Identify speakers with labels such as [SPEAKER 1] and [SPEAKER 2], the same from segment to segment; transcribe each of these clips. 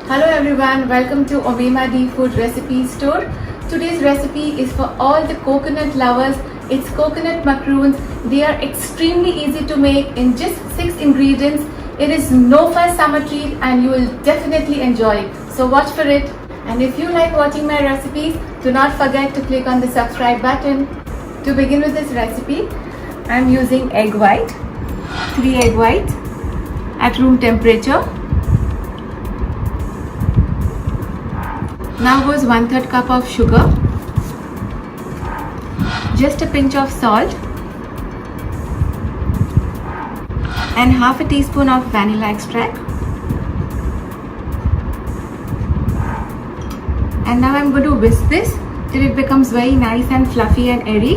[SPEAKER 1] Hello everyone, welcome to Omema D Food Recipe Store. Today's recipe is for all the coconut lovers. It's coconut macaroons. They are extremely easy to make in just 6 ingredients. It is no fuss summer treat and you will definitely enjoy it. So watch for it. And if you like watching my recipes, do not forget to click on the subscribe button. To begin with this recipe, I am using egg white, 3 egg whites at room temperature. Now goes 1/3 cup of sugar, just a pinch of salt and half a teaspoon of vanilla extract. And now I'm going to whisk this till it becomes very nice and fluffy and airy.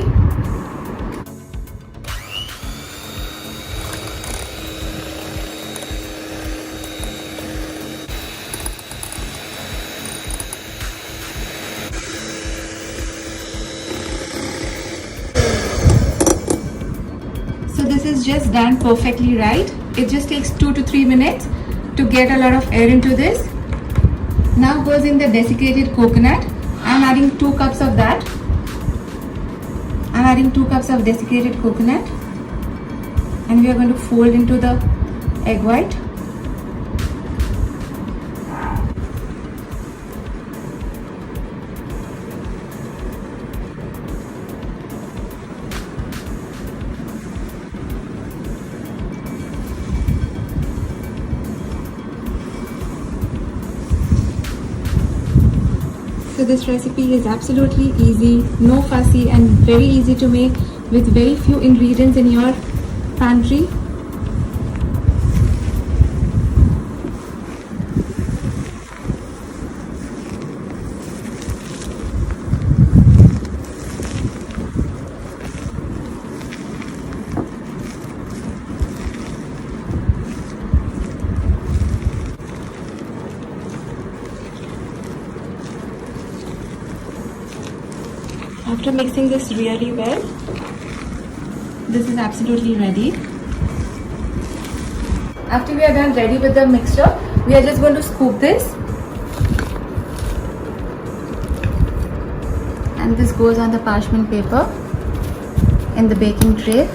[SPEAKER 1] So this is just done perfectly right. It just takes 2 to 3 minutes to get a lot of air into this. Now goes in the desiccated coconut. I'm adding 2 cups of that. I'm adding 2 cups of desiccated coconut and we are going to fold into the egg white. So this recipe is absolutely easy, no fussy and very easy to make with very few ingredients in your pantry. After mixing this really well, this is absolutely ready. After we are done ready with the mixture, we are just going to scoop this. And this goes on the parchment paper in the baking tray.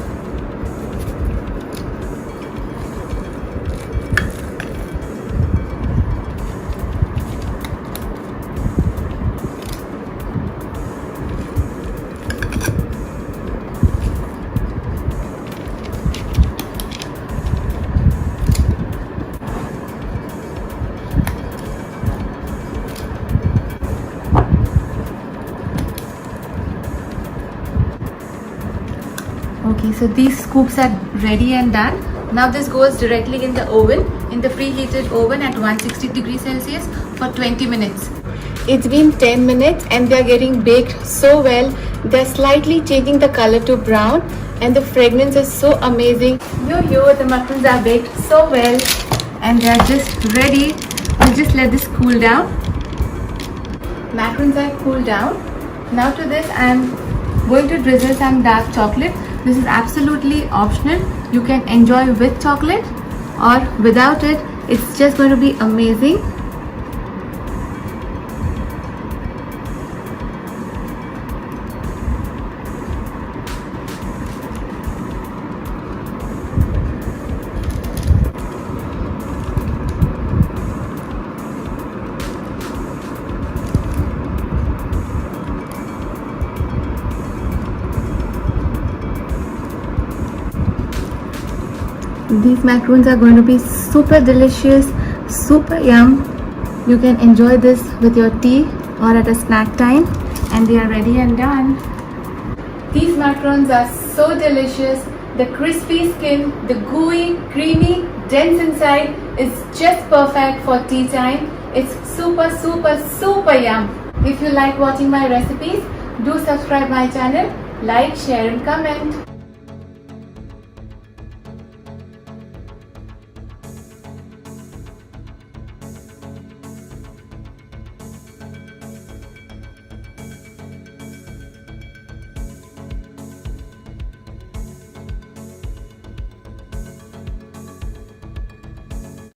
[SPEAKER 1] Okay, so these scoops are ready and done. Now this goes directly in the oven, in the preheated oven at 160 degrees Celsius for 20 minutes. It's been 10 minutes and they're getting baked so well. They're slightly changing the color to brown and the fragrance is so amazing. The macarons are baked so well and they're just ready. We'll just let this cool down. Macarons are cooled down. Now to this I'm going to drizzle some dark chocolate. This is absolutely optional. You can enjoy with chocolate or without it. It's just going to be amazing. These macarons are going to be super delicious, super yum. You can enjoy this with your tea or at a snack time and they are ready and done. These macarons are so delicious. The crispy skin, the gooey, creamy, dense inside is just perfect for tea time. It's super yum. If you like watching my recipes, do subscribe my channel, like, share and comment.